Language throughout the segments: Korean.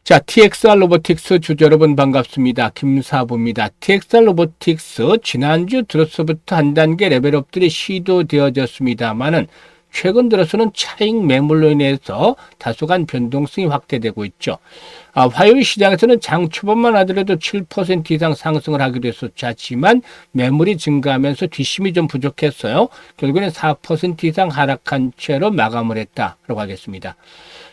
자, TXR 로보틱스 주주 여러분 반갑습니다. 김사부입니다. TXR 로보틱스 지난주 들어서부터 한 단계 레벨업들이 시도되어졌습니다만은 최근 들어서는 차익 매물로 인해서 다소간 변동성이 확대되고 있죠. 화요일 시장에서는 장 초반만 하더라도 7% 이상 상승을 하기도 했었죠. 하지만 매물이 증가하면서 뒷심이 좀 부족했어요. 결국에는 4% 이상 하락한 채로 마감을 했다라고 하겠습니다.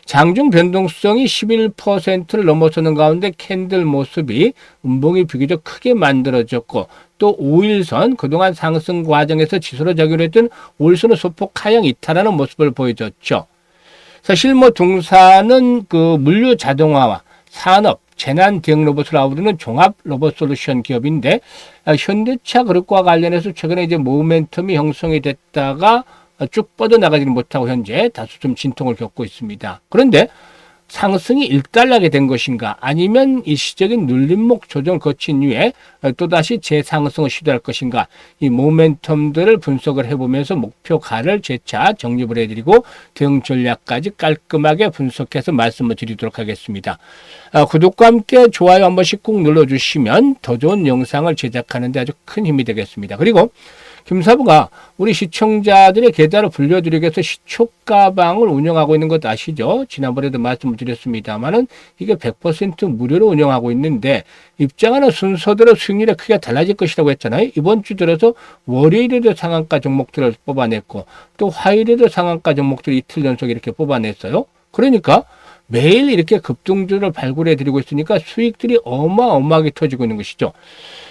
장중 변동성이 11%를 넘어서는 가운데 캔들 모습이 음봉이 비교적 크게 만들어졌고 또 5일선 그동안 상승 과정에서 지수로 작용했던 5일선은 소폭 하향 이탈하는 모습을 보여줬죠. 사실 동사는 그 물류 자동화와 산업, 재난 대응 로봇을 아우르는 종합 로봇 솔루션 기업인데 현대차 그룹과 관련해서 최근에 이제 모멘텀이 형성이 됐다가 쭉 뻗어나가지는 못하고 현재 다소 좀 진통을 겪고 있습니다. 그런데 상승이 일단락이 된 것인가 아니면 일시적인 눌림목 조정을 거친 후에 또다시 재상승을 시도할 것인가 이 모멘텀들을 분석을 해보면서 목표가를 재차 정립을 해드리고 대응 전략까지 깔끔하게 분석해서 말씀을 드리도록 하겠습니다. 구독과 함께 좋아요 한 번씩 꼭 눌러주시면 더 좋은 영상을 제작하는 데 아주 큰 힘이 되겠습니다. 그리고 김사부가 우리 시청자들의 계좌를 불려드리기 위해서 시초가방을 운영하고 있는 것 아시죠? 지난번에도 말씀을 드렸습니다만은 이게 100% 무료로 운영하고 있는데 입장하는 순서대로 수익률이 크게 달라질 것이라고 했잖아요. 이번 주 들어서 월요일에도 상한가 종목들을 뽑아냈고 또 화요일에도 상한가 종목들을 이틀 연속 이렇게 뽑아냈어요. 그러니까 매일 이렇게 급등주를 발굴해 드리고 있으니까 수익들이 어마어마하게 터지고 있는 것이죠.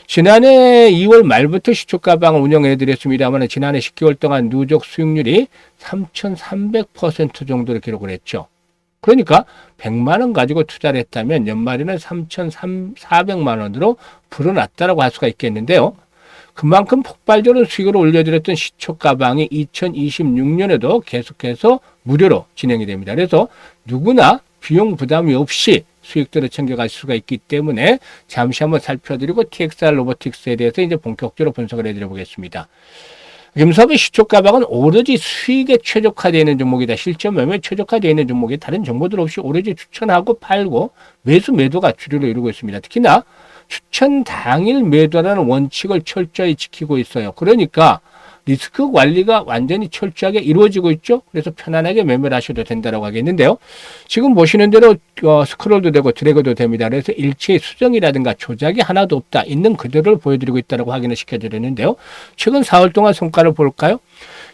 지난해 2월 말부터 시초가방을 운영해 드렸습니다만 지난해 10개월 동안 누적 수익률이 3,300% 정도를 기록을 했죠. 그러니까 100만 원 가지고 투자를 했다면 연말에는 3,400만 원으로 불어났다라고 할 수가 있겠는데요. 그만큼 폭발적으로 수익을 올려드렸던 시초가방이 2026년에도 계속해서 무료로 진행이 됩니다. 그래서 누구나 비용 부담이 없이 수익들을 챙겨갈 수가 있기 때문에 잠시 한번 살펴드리고 TXR 로보틱스에 대해서 이제 본격적으로 분석을 해드려 보겠습니다. 김사부의 시초가방은 오로지 수익에 최적화되어 있는 종목이다. 실전 매매에 최적화되어 있는 종목이 다른 정보들 없이 오로지 추천하고 팔고 매도가 주류로 이루고 있습니다. 특히나 추천 당일 매도라는 원칙을 철저히 지키고 있어요. 그러니까 리스크 관리가 완전히 철저하게 이루어지고 있죠. 그래서 편안하게 매매를 하셔도 된다고 하겠는데요. 지금 보시는 대로 스크롤도 되고 드래그도 됩니다. 그래서 일체의 수정이라든가 조작이 하나도 없다. 있는 그대로를 보여드리고 있다고 확인을 시켜드렸는데요. 최근 4월 동안 성과를 볼까요?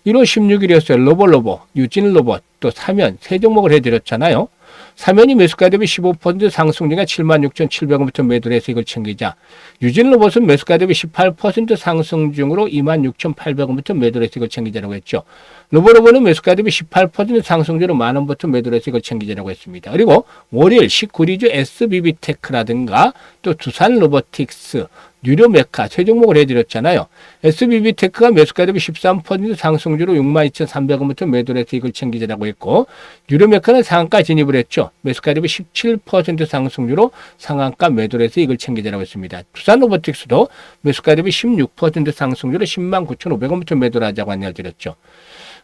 1월 16일이었어요. 로봇, 유진 로봇, 또 사면 세 종목을 해드렸잖아요. 사면이 매수가 대비 15% 상승 중에 76,700원부터 매도를 해서 이걸 챙기자. 유진 로봇은 매수가 대비 18% 상승 중으로 26,800원부터 매도를 해서 이걸 챙기자라고 했죠. 로봇은 매수가 대비 18% 상승 중으로 만원부터 매도를 해서 이걸 챙기자라고 했습니다. 그리고 월요일 19일주 SBB테크라든가 또 두산 로보틱스, 뉴로메카 세 종목을 해드렸잖아요. SBB테크가 매수가 대비 13% 상승주로 62,300원부터 매도를 해서 이걸 챙기자라고 했고 뉴로메카는 상한가 진입을 했죠. 매수가 대비 17% 상승주로 상한가 매도를 해서 이걸 챙기자라고 했습니다. 두산 로보틱스도 매수가 대비 16% 상승주로 109,500원부터 매도를 하자고 안내드렸죠.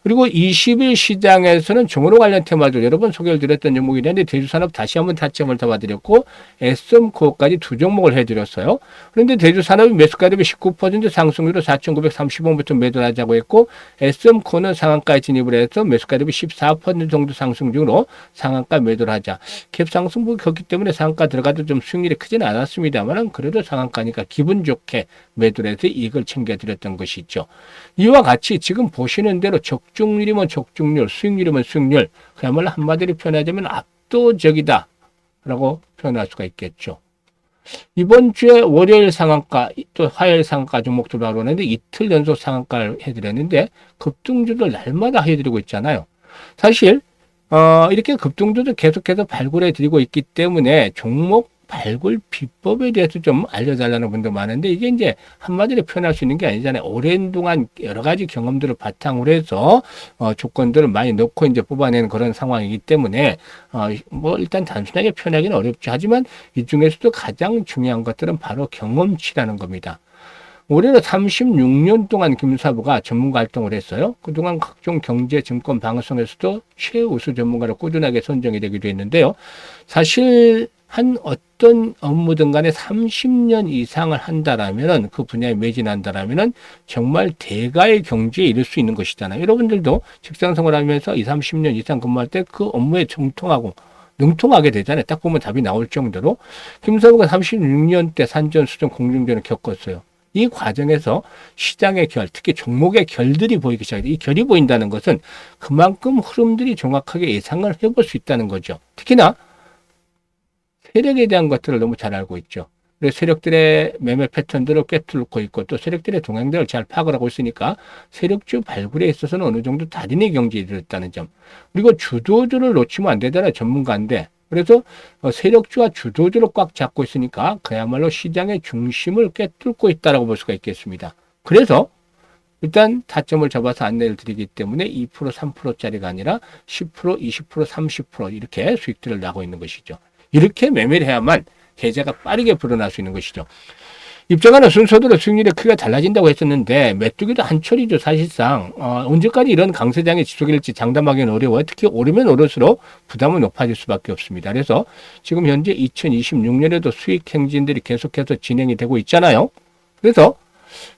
그리고 20일 시장에서는 종으로 관련 테마들 여러 번 소개를 드렸던 종목이 있는데 대주산업 다시 한번 타점을 잡아드렸고 SM코어까지 두 종목을 해드렸어요. 그런데 대주산업이 매수가 대비 19% 상승률로 4,930원부터 매도를 하자고 했고 SM코어는 상한가에 진입을 해서 매수가 대비 14% 정도 상승 중으로 상한가 매도를 하자. 갭 상승폭이 컸기 때문에 상한가 들어가도 좀 수익률이 크지는 않았습니다만 그래도 상한가니까 기분 좋게 매도를 해서 이익을 챙겨드렸던 것이죠. 이와 같이 지금 보시는 대로 적중률이면 적중률, 수익률이면 수익률, 그야말로 한마디로 표현하자면 압도적이다 라고 표현할 수가 있겠죠. 이번 주에 월요일 상한가, 또 화요일 상한가 종목들 바로 오는데 이틀 연속 상한가를 해드렸는데 급등주들 날마다 해드리고 있잖아요. 사실 이렇게 급등주들 계속해서 발굴해 드리고 있기 때문에 종목 발굴 비법에 대해서 좀 알려달라는 분도 많은데 이게 이제 한마디로 표현할 수 있는 게 아니잖아요. 오랜 동안 여러 가지 경험들을 바탕으로 해서 조건들을 많이 넣고 이제 뽑아내는 그런 상황이기 때문에 일단 단순하게 표현하기는 어렵죠. 하지만 이 중에서도 가장 중요한 것들은 바로 경험치라는 겁니다. 올해는 36년 동안 김사부가 전문가 활동을 했어요. 그동안 각종 경제, 증권, 방송에서도 최우수 전문가로 꾸준하게 선정이 되기도 했는데요. 사실 한 어떤 업무든 간에 30년 이상을 한다라면은 그 분야에 매진한다라면은 정말 대가의 경지에 이를 수 있는 것이잖아요. 여러분들도 직장 생활하면서 20, 30년 이상 근무할 때 그 업무에 정통하고 능통하게 되잖아요. 딱 보면 답이 나올 정도로. 김사부가 36년 때 산전수전 공중전을 겪었어요. 이 과정에서 시장의 결, 특히 종목의 결들이 보이기 시작해요. 이 결이 보인다는 것은 그만큼 흐름들이 정확하게 예상을 해볼 수 있다는 거죠. 특히나 세력에 대한 것들을 너무 잘 알고 있죠. 그래서 세력들의 매매 패턴들을 꿰뚫고 있고 또 세력들의 동향들을 잘 파악을 하고 있으니까 세력주 발굴에 있어서는 어느 정도 달인의 경지에 이르렀다는 점. 그리고 주도주를 놓치면 안 되잖아요. 전문가인데. 그래서 세력주와 주도주를 꽉 잡고 있으니까 그야말로 시장의 중심을 꿰뚫고 있다고 볼 수가 있겠습니다. 그래서 일단 타점을 잡아서 안내를 드리기 때문에 2%, 3%짜리가 아니라 10%, 20%, 30% 이렇게 수익들을 나고 있는 것이죠. 이렇게 매매를 해야만 계좌가 빠르게 불어날 수 있는 것이죠. 입장하는 순서대로 수익률의 크기가 달라진다고 했었는데 메뚜기도 한철이죠. 사실상 언제까지 이런 강세장의 지속일지 장담하기는 어려워요. 특히 오르면 오를수록 부담은 높아질 수밖에 없습니다. 그래서 지금 현재 2026년에도 수익 행진들이 계속해서 진행이 되고 있잖아요. 그래서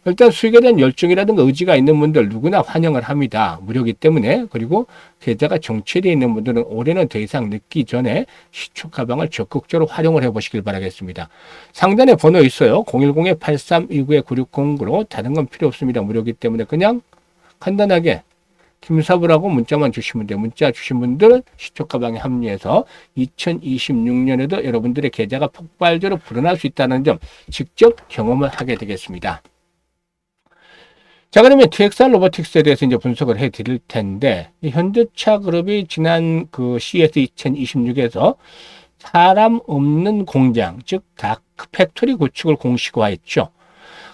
일단 수익에 대한 열정이라든가 의지가 있는 분들 누구나 환영을 합니다. 무료이기 때문에. 그리고 계좌가 정체되어 있는 분들은 올해는 더 이상 늦기 전에 시초 가방을 적극적으로 활용을 해보시길 바라겠습니다. 상단에 번호 있어요. 010-8329-9609로 다른 건 필요 없습니다. 무료이기 때문에 그냥 간단하게 김사부라고 문자만 주시면 돼요. 문자 주신 분들 시초 가방에 합류해서 2026년에도 여러분들의 계좌가 폭발적으로 불어날 수 있다는 점 직접 경험을 하게 되겠습니다. 자, 그러면 TXR 로보틱스에 대해서 이제 분석을 해 드릴 텐데, 현대차 그룹이 지난 그 CS 2026에서 사람 없는 공장, 즉 다크 팩토리 구축을 공식화했죠.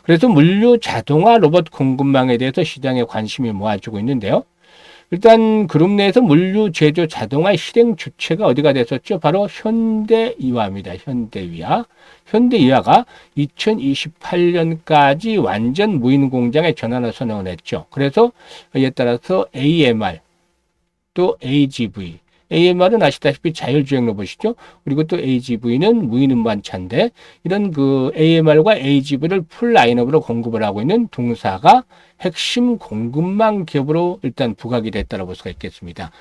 그래서 물류 자동화 로봇 공급망에 대해서 시장에 관심이 모아지고 있는데요. 일단 그룹 내에서 물류 제조 자동화 실행 주체가 어디가 됐었죠? 바로 현대이화입니다. 현대이화. 현대이화가 2028년까지 완전 무인 공장에 전환을 선언을 했죠. 그래서 이에 따라서 AMR 또 AGV. AMR은 아시다시피 자율주행 로봇이죠. 그리고 또 AGV는 무인 운반차인데 이런 그 AMR과 AGV를 풀 라인업으로 공급을 하고 있는 동사가 핵심 공급망 기업으로 일단 부각이 됐다고 볼 수가 있겠습니다.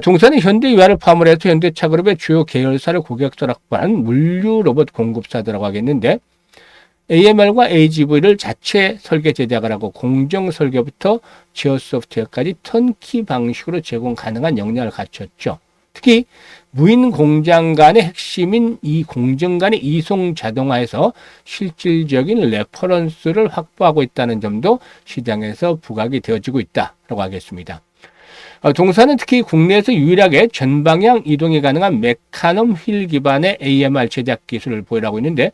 동사는 현대이화를 포함을 해서 현대차 그룹의 주요 계열사를 고객사로 확보한 물류 로봇 공급사들이라고 하겠는데 AMR과 AGV를 자체 설계 제작을 하고 공정 설계부터 제어 소프트웨어까지 턴키 방식으로 제공 가능한 역량을 갖췄죠. 특히 무인 공장 간의 핵심인 이 공정 간의 이송 자동화에서 실질적인 레퍼런스를 확보하고 있다는 점도 시장에서 부각이 되어지고 있다고 하겠습니다. 동사는 특히 국내에서 유일하게 전방향 이동이 가능한 메카넘 휠 기반의 AMR 제작 기술을 보유하고 있는데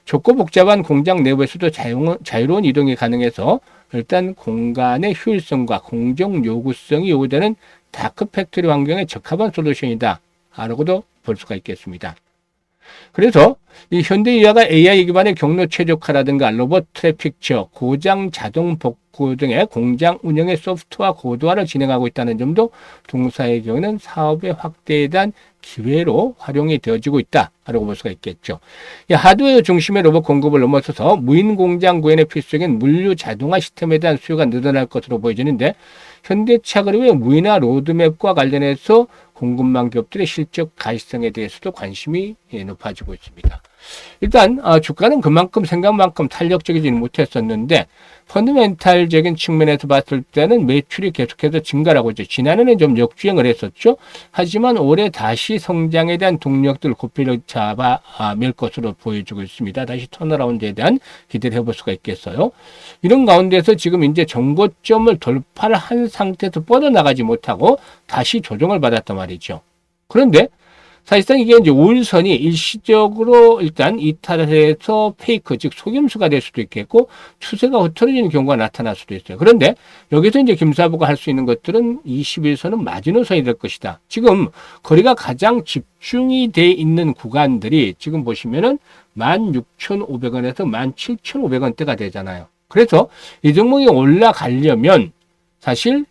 좁고 복잡한 공장 내부에서도 자유로운 이동이 가능해서 일단 공간의 효율성과 공정 요구성이 요구되는 다크 팩토리 환경에 적합한 솔루션이다 라고도 볼 수가 있겠습니다. 그래서 이 현대이화가 AI 기반의 경로 최적화라든가 로봇 트래픽 지역, 고장 자동 복구 등의 공장 운영의 소프트웨어 고도화를 진행하고 있다는 점도 동사의 경우는 사업의 확대에 대한 기회로 활용이 되어지고 있다라고 볼 수가 있겠죠. 이 하드웨어 중심의 로봇 공급을 넘어서서 무인 공장 구현에 필수적인 물류 자동화 시스템에 대한 수요가 늘어날 것으로 보여지는데 현대차 그룹의 무인화 로드맵과 관련해서 공급망 기업들의 실적 가시성에 대해서도 관심이 높아지고 있습니다. 일단 주가는 그만큼 생각만큼 탄력적이지는 못했었는데 펀드멘탈적인 측면에서 봤을 때는 매출이 계속해서 증가를 하고 있죠. 지난해는 좀 역주행을 했었죠. 하지만 올해 다시 성장에 대한 동력들 고삐를 잡아밀 것으로 보여지고 있습니다. 다시 턴어라운드에 대한 기대를 해볼 수가 있겠어요. 이런 가운데서 지금 이제 정고점을 돌파를 한 상태에서 뻗어나가지 못하고 다시 조정을 받았단 말이죠. 그런데 사실상 이게 이제 5일선이 일시적으로 일단 이탈을 해서 페이크, 즉 속임수가 될 수도 있겠고 추세가 흐트러지는 경우가 나타날 수도 있어요. 그런데 여기서 이제 김사부가 할 수 있는 것들은 21선은 마지노선이 될 것이다. 지금 거리가 가장 집중이 돼 있는 구간들이 지금 보시면은 16,500원에서 17,500원대가 되잖아요. 그래서 이 종목이 올라가려면 사실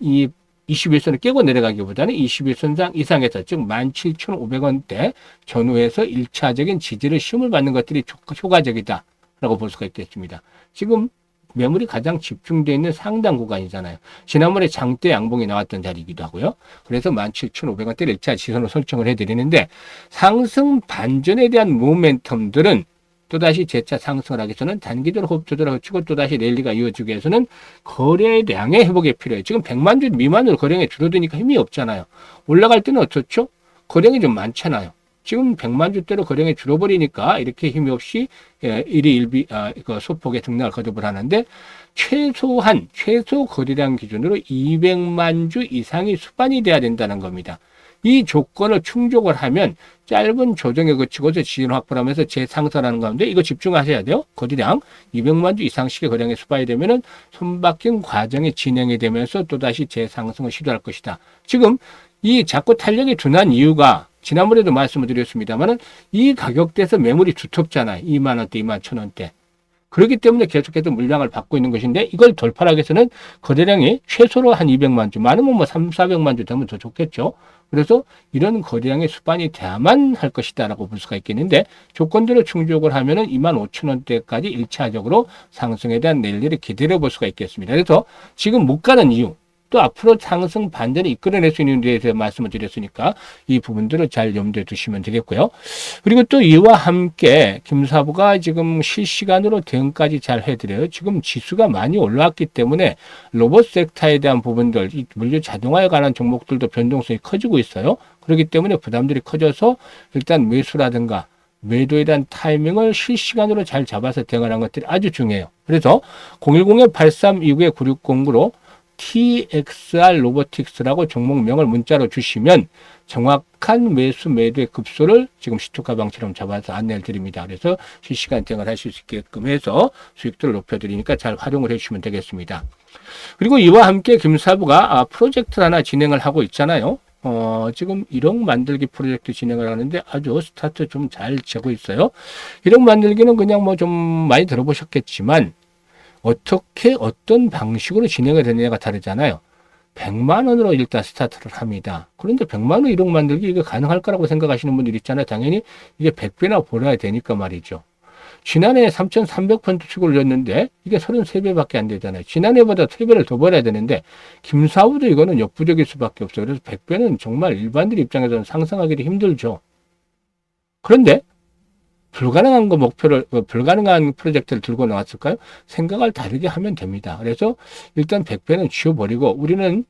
이 21선을 깨고 내려가기보다는 21선 이상에서 즉 17,500원대 전후에서 1차적인 지지를 힘을 받는 것들이 효과적이다라고 볼 수가 있겠습니다. 지금 매물이 가장 집중되어 있는 상단 구간이잖아요. 지난번에 장대 양봉이 나왔던 자리이기도 하고요. 그래서 17,500원대를 1차 지선으로 설정을 해드리는데 상승 반전에 대한 모멘텀들은 또다시 재차 상승을 하기 위해서는 단기적으로 호흡 조절을 치고 또다시 랠리가 이어지기 위해서는 거래량의 회복이 필요해요. 지금 100만 주 미만으로 거래량이 줄어드니까 힘이 없잖아요. 올라갈 때는 어떻죠? 거래량이 좀 많잖아요. 지금 100만 주대로 거래량이 줄어버리니까 이렇게 힘이 없이 일희일비 소폭의 등락을 거듭을 하는데 최소 거래량 기준으로 200만 주 이상이 수반이 돼야 된다는 겁니다. 이 조건을 충족을 하면 짧은 조정에 그치고서 지진 확보를 하면서 재상승하는 가운데 이거 집중하셔야 돼요. 거래량 200만 주 이상씩의 거래량이 수반이 되면은 손바뀐 과정이 진행이 되면서 또다시 재상승을 시도할 것이다. 지금 이 자꾸 탄력이 둔한 이유가 지난번에도 말씀을 드렸습니다만은 이 가격대에서 매물이 두텁잖아요. 2만 원대, 2만 1,000원대. 그렇기 때문에 계속해서 물량을 받고 있는 것인데 이걸 돌파하기 위해서는 거래량이 최소로 한 200만 주, 많으면 뭐 3, 400만 주 되면 더 좋겠죠. 그래서 이런 거래량의 수반이 돼야만 할 것이다라고 볼 수가 있겠는데 조건들을 충족을 하면은 25,000원대까지 1차적으로 상승에 대한 랠리를 기다려 볼 수가 있겠습니다. 그래서 지금 못 가는 이유, 또 앞으로 상승 반전을 이끌어낼 수 있는 데에 대해서 말씀을 드렸으니까 이 부분들을 잘 염두에 두시면 되겠고요. 그리고 또 이와 함께 김사부가 지금 실시간으로 대응까지 잘 해드려요. 지금 지수가 많이 올라왔기 때문에 로봇 섹터에 대한 부분들, 물류 자동화에 관한 종목들도 변동성이 커지고 있어요. 그렇기 때문에 부담들이 커져서 일단 매수라든가 매도에 대한 타이밍을 실시간으로 잘 잡아서 대응하는 것들이 아주 중요해요. 그래서 010-8329-9609로 TXR 로보틱스라고 종목명을 문자로 주시면 정확한 매수 매도의 급소를 지금 시초가 방처럼 잡아서 안내를 드립니다. 그래서 실시간 대응을 하실 수 있게끔 해서 수익도를 높여드리니까 잘 활용을 해주시면 되겠습니다. 그리고 이와 함께 김사부가 프로젝트 하나 진행을 하고 있잖아요. 지금 1억 만들기 프로젝트 진행을 하는데 아주 스타트 좀 잘 재고 있어요. 1억 만들기는 그냥 뭐 좀 많이 들어보셨겠지만 어떻게 어떤 방식으로 진행이 되느냐가 다르잖아요. 100만 원으로 일단 스타트를 합니다. 그런데 100만 원 1억 만들기 이게 가능할 거라고 생각하시는 분들 있잖아요. 당연히 이게 100배나 벌어야 되니까 말이죠. 지난해 3,300% 수익을 올렸는데 이게 33배밖에 안 되잖아요. 지난해보다 3배를 더 벌어야 되는데 김사부도 이거는 역부족일 수밖에 없어요. 그래서 100배는 정말 일반들 입장에서는 상상하기도 힘들죠. 그런데 불가능한 거 목표를, 불가능한 프로젝트를 들고 나왔을까요? 생각을 다르게 하면 됩니다. 그래서 일단 100배는 지워버리고 우리는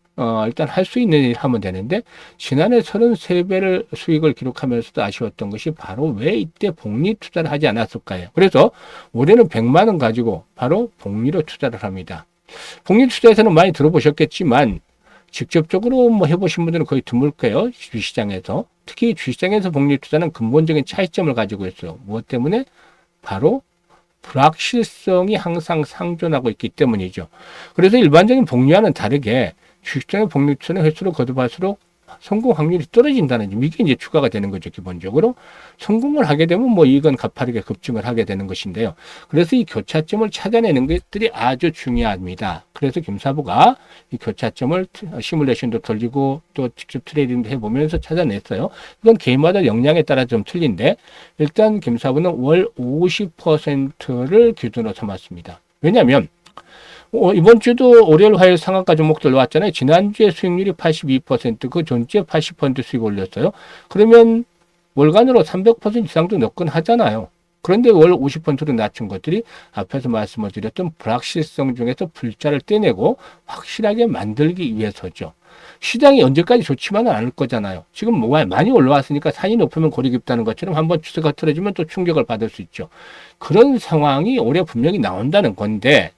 일단 할 수 있는 일 하면 되는데 지난해 33배를 수익을 기록하면서도 아쉬웠던 것이 바로 왜 이때 복리 투자를 하지 않았을까요? 그래서 올해는 100만 원 가지고 바로 복리로 투자를 합니다. 복리 투자에서는 많이 들어보셨겠지만 직접적으로 뭐 해보신 분들은 거의 드물 거예요. 주시장에서. 특히 주시장에서 복리 투자는 근본적인 차이점을 가지고 있어요. 무엇 때문에? 바로 불확실성이 항상 상존하고 있기 때문이죠. 그래서 일반적인 복리와는 다르게 주식장의 복리 투자는 횟수로 거듭할수록 성공 확률이 떨어진다는 점, 이게 이제 추가가 되는 거죠. 기본적으로 성공을 하게 되면 뭐 이건 가파르게 급증을 하게 되는 것인데요. 그래서 이 교차점을 찾아내는 것들이 아주 중요합니다. 그래서 김사부가 이 교차점을 시뮬레이션도 돌리고 또 직접 트레이딩도 해보면서 찾아냈어요. 이건 개인마다 역량에 따라 좀 틀린데 일단 김사부는 월 50%를 기준으로 삼았습니다. 왜냐하면 이번 주도 월요일, 화요일 상한가 종목들 나왔잖아요. 지난주에 수익률이 82%, 그 전주에 80% 수익 올렸어요. 그러면 월간으로 300% 이상도 넣곤 하잖아요. 그런데 월 50%로 낮춘 것들이 앞에서 말씀을 드렸던 불확실성 중에서 불자를 떼내고 확실하게 만들기 위해서죠. 시장이 언제까지 좋지만은 않을 거잖아요. 지금 뭐가 많이 올라왔으니까 산이 높으면 고리 깊다는 것처럼 한번 추세가 틀어지면 또 충격을 받을 수 있죠. 그런 상황이 올해 분명히 나온다는 건데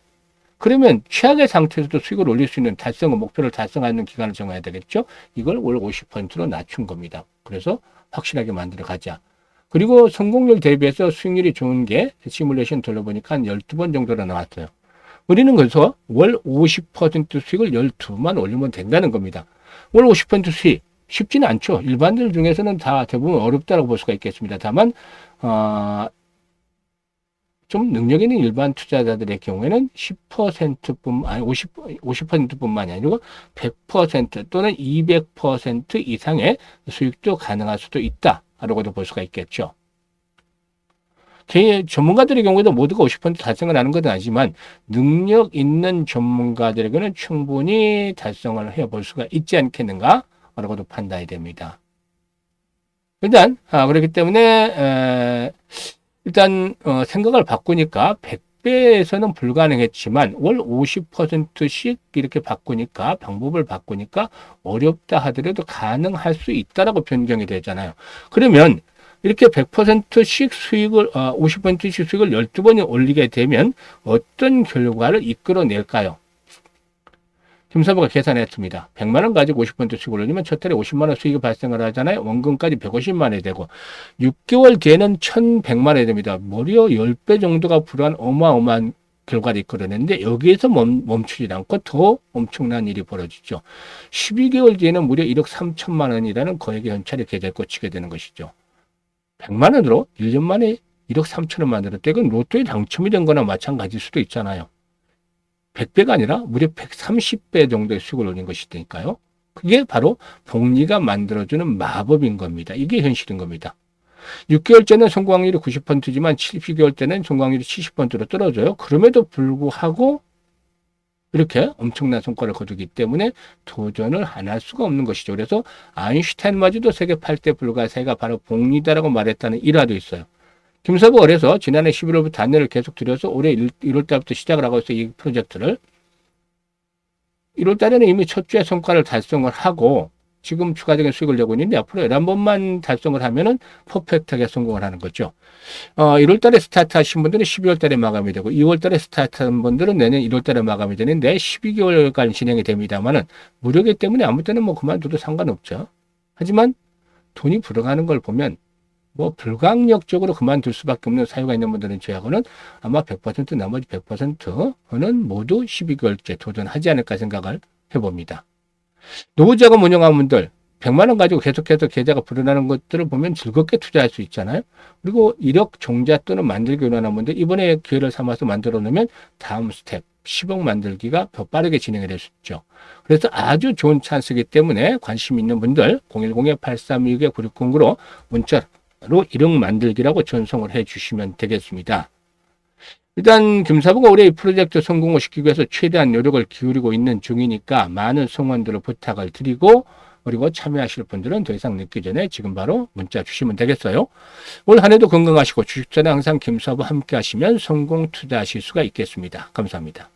그러면 최악의 상태에서도 수익을 올릴 수 있는 목표를 달성하는 기간을 정해야 되겠죠. 이걸 월 50%로 낮춘 겁니다. 그래서 확실하게 만들어 가자. 그리고 성공률 대비해서 수익률이 좋은 게 시뮬레이션 돌려보니까 한 12번 정도로 나왔어요. 우리는 그래서 월 50% 수익을 12만 올리면 된다는 겁니다. 월 50% 수익 쉽지는 않죠. 일반들 중에서는 다 대부분 어렵다고 볼 수가 있겠습니다. 다만 좀 능력 있는 일반 투자자들의 경우에는 10%뿐만 아니 50%뿐만이 아니고 100% 또는 200% 이상의 수익도 가능할 수도 있다라고도 볼 수가 있겠죠. 전문가들의 경우에도 모두가 50% 달성을 하는 것은 아니지만 능력 있는 전문가들에게는 충분히 달성을 해볼 수가 있지 않겠는가라고도 판단이 됩니다. 일단 그렇기 때문에 일단 생각을 바꾸니까 100배에서는 불가능했지만 월 50%씩 이렇게 바꾸니까 방법을 바꾸니까 어렵다 하더라도 가능할 수 있다라고 변경이 되잖아요. 그러면 이렇게 100%씩 수익을 50%씩 수익을 12번이 올리게 되면 어떤 결과를 이끌어낼까요? 김사부가 계산했습니다. 100만 원 가지고 50% 수익을 올리면 첫 달에 50만 원 수익이 발생을 하잖아요. 원금까지 150만 원이 되고 6개월 뒤에는 1,100만 원이 됩니다. 무려 10배 정도가 불과한 어마어마한 결과를 이끌어내는데 여기에서 멈추지 않고 더 엄청난 일이 벌어지죠. 12개월 뒤에는 무려 1억 3천만 원이라는 거액의 현찰이 계좌에 꽂히게 되는 것이죠. 100만 원으로 1년 만에 1억 3천원 만들었대. 이건 로또에 당첨이 된 거나 마찬가지일 수도 있잖아요. 100배가 아니라 무려 130배 정도의 수익을 올린 것이니까요. 그게 바로 복리가 만들어주는 마법인 겁니다. 이게 현실인 겁니다. 6개월째는 성공률이 90%지만 12개월 때는 성공률이 70%로 떨어져요. 그럼에도 불구하고 이렇게 엄청난 성과를 거두기 때문에 도전을 안 할 수가 없는 것이죠. 그래서 아인슈타인마저도 세계 8대 불가사의가 바로 복리다라고 말했다는 일화도 있어요. 김사부가 그래서 지난해 11월부터 안내를 계속 드려서 올해 1월 달부터 시작을 하고 있어요. 이 프로젝트를. 1월 달에는 이미 첫 주에 성과를 달성을 하고 지금 추가적인 수익을 내고 있는데 앞으로 11번만 달성을 하면은 퍼펙트하게 성공을 하는 거죠. 1월 달에 스타트 하신 분들은 12월 달에 마감이 되고 2월 달에 스타트 한 분들은 내년 1월 달에 마감이 되는데 12개월간 진행이 됩니다만은 무료이기 때문에 아무 때는 뭐 그만둬도 상관없죠. 하지만 돈이 불어가는 걸 보면 뭐 불가항력적으로 그만둘 수밖에 없는 사유가 있는 분들은 제하고는 아마 100% 나머지 100%는 모두 12개월째 도전하지 않을까 생각을 해봅니다. 노후자금 운영하는 분들 100만 원 가지고 계속해서 계좌가 불어나는 것들을 보면 즐겁게 투자할 수 있잖아요. 그리고 1억 종잣돈을 만들기 원하는 분들 이번에 기회를 삼아서 만들어 놓으면 다음 스텝 10억 만들기가 더 빠르게 진행이 될 수 있죠. 그래서 아주 좋은 찬스이기 때문에 관심 있는 분들 010-8326-9609로 문자로 1억 만들기라고 전송을 해 주시면 되겠습니다. 일단 김사부가 올해 이 프로젝트 성공을 시키기 위해서 최대한 노력을 기울이고 있는 중이니까 많은 성원들을 부탁을 드리고 그리고 참여하실 분들은 더 이상 늦기 전에 지금 바로 문자 주시면 되겠어요. 올 한 해도 건강하시고 주식투자는 항상 김사부 함께 하시면 성공 투자하실 수가 있겠습니다. 감사합니다.